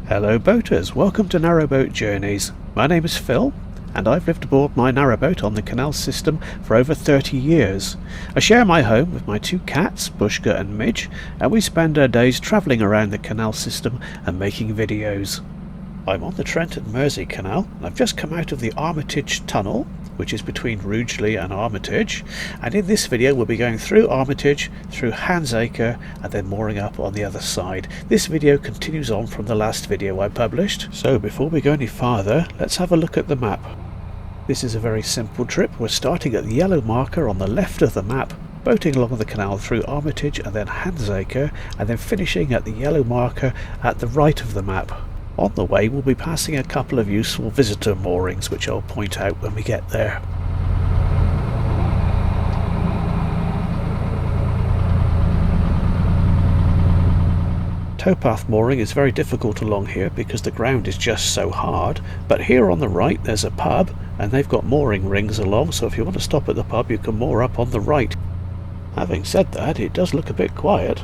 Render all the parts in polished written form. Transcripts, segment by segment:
Hello boaters, welcome to Narrowboat Journeys. My name is Phil and I've lived aboard my narrowboat on the canal system for over 30 years. I share my home with my two cats, Bushka and Midge, and we spend our days travelling around the canal system and making videos. I'm on the Trent and Mersey Canal and I've just come out of the Armitage tunnel, which is between Rugeley and Armitage, and in this video we'll be going through Armitage, through Handsacre, and then mooring up on the other side. This video continues on from the last video I published, so before we go any farther, let's have a look at the map. This is a very simple trip. We're starting at the yellow marker on the left of the map, boating along the canal through Armitage and then Handsacre, and then finishing at the yellow marker at the right of the map. On the way we'll be passing a couple of useful visitor moorings, which I'll point out when we get there. Towpath mooring is very difficult along here because the ground is just so hard, but here on the right there's a pub and they've got mooring rings along, so if you want to stop at the pub you can moor up on the right. Having said that, it does look a bit quiet.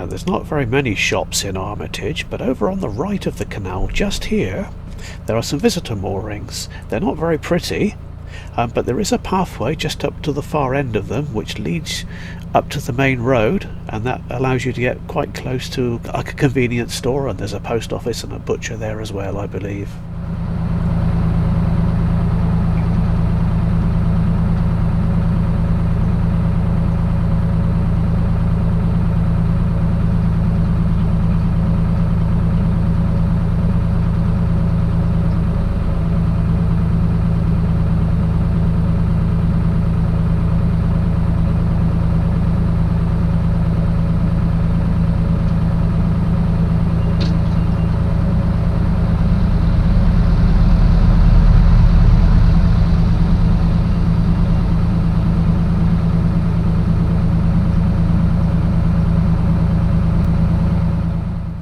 There's not very many shops in Armitage, but over on the right of the canal, just here, there are some visitor moorings. They're not very pretty, but there is a pathway just up to the far end of them which leads up to the main road, and that allows you to get quite close to like a convenience store, and there's a post office and a butcher there as well, I believe.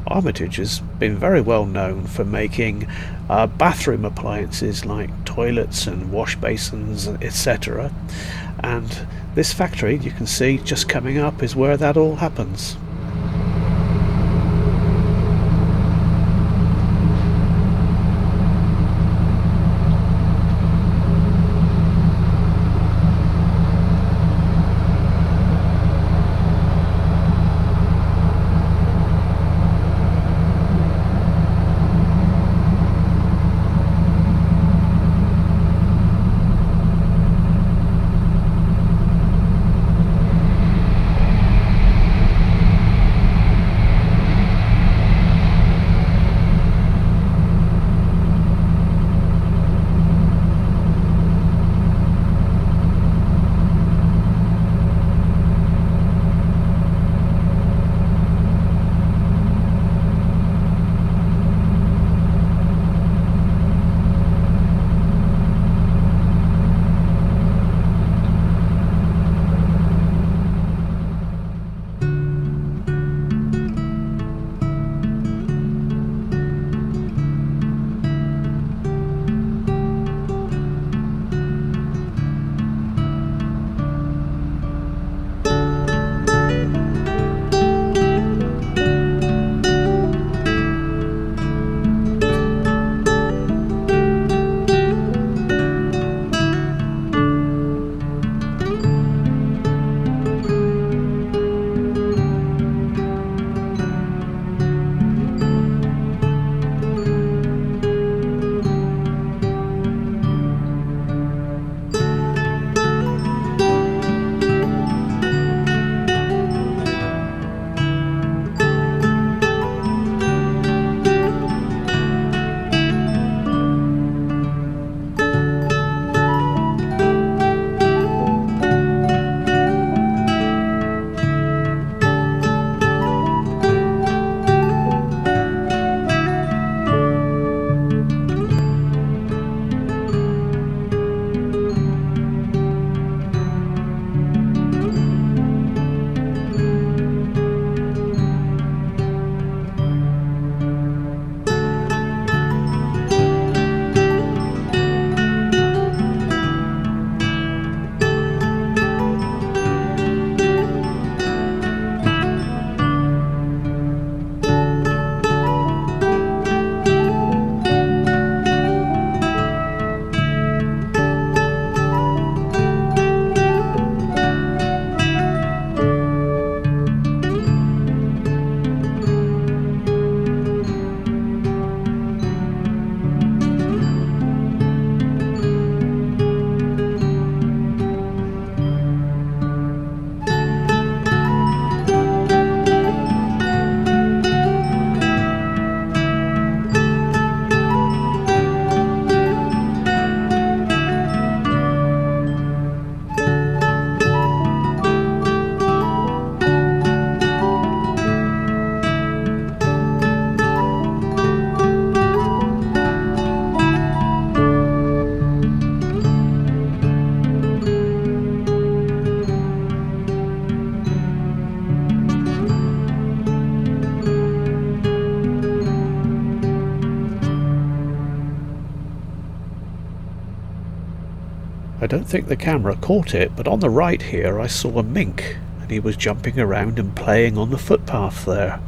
Armitage has been very well known for making bathroom appliances like toilets and wash basins, etc. And this factory, you can see just coming up, is where that all happens. I don't think the camera caught it, but on the right here I saw a mink. and he was jumping around and playing on the footpath there.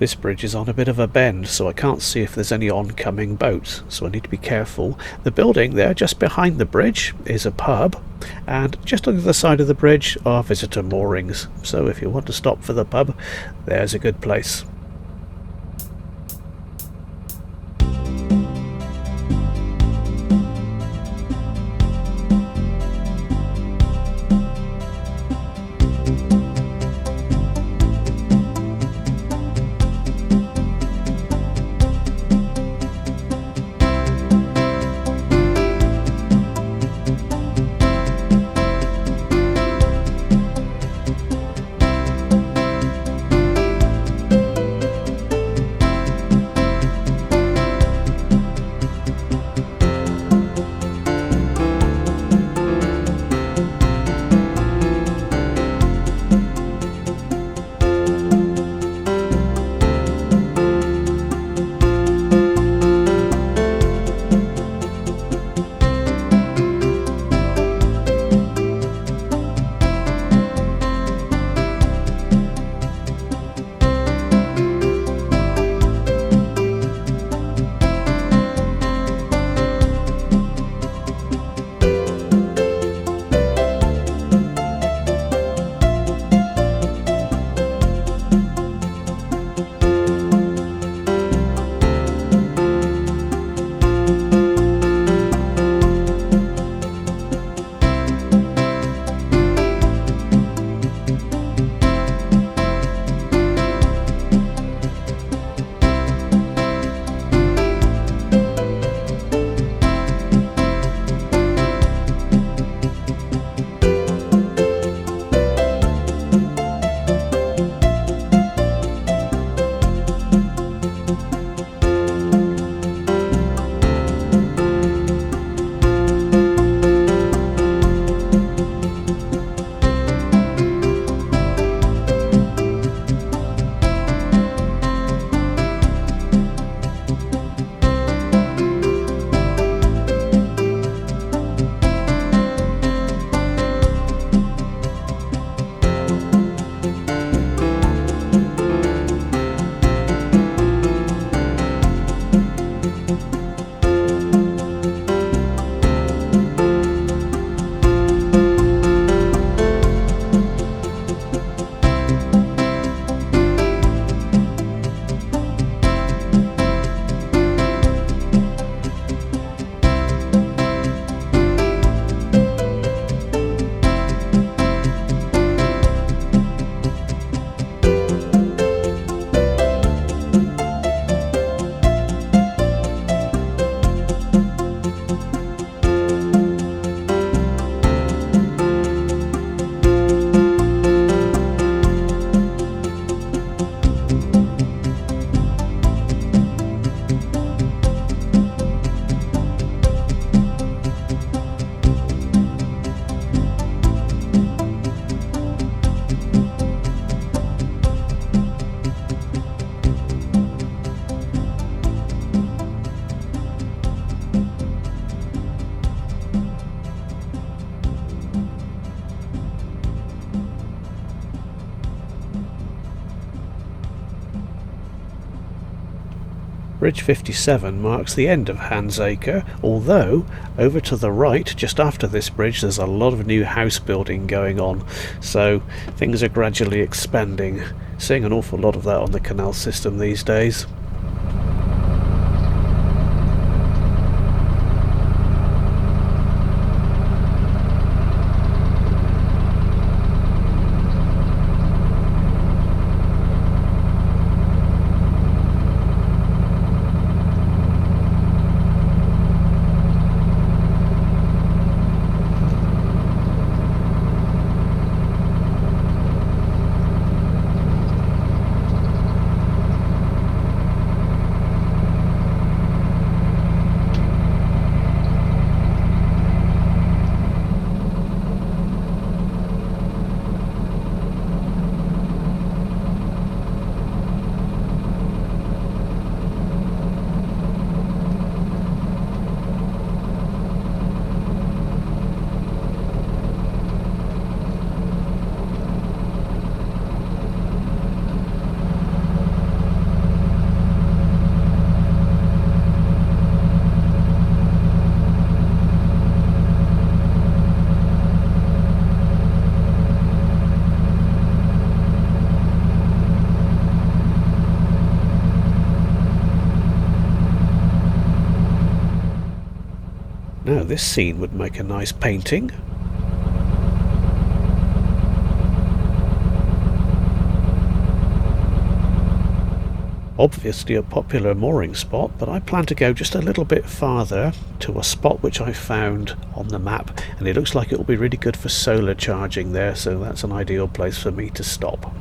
This bridge is on a bit of a bend, so I can't see if there's any oncoming boats, so I need to be careful. The building there just behind the bridge is a pub, and just on the other side of the bridge are visitor moorings, so if you want to stop for the pub, there's a good place. Bridge 57 marks the end of Handsacre, although over to the right, just after this bridge, there's a lot of new house building going on, so things are gradually expanding. Seeing an awful lot of that on the canal system these days. Now this scene would make a nice painting. Obviously a popular mooring spot, but I plan to go just a little bit farther to a spot which I found on the map, and it looks like it will be really good for solar charging there, so that's an ideal place for me to stop.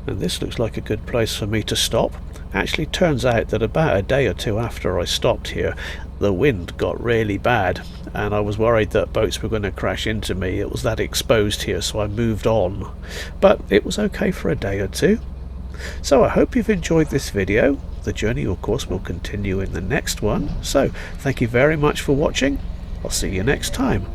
And this looks like a good place for me to stop. Actually, turns out that about a day or two after I stopped here, the wind got really bad, and I was worried that boats were going to crash into me. It was that exposed here, so I moved on. But it was okay for a day or two. So I hope you've enjoyed this video. The journey, of course, will continue in the next one. So thank you very much for watching. I'll see you next time.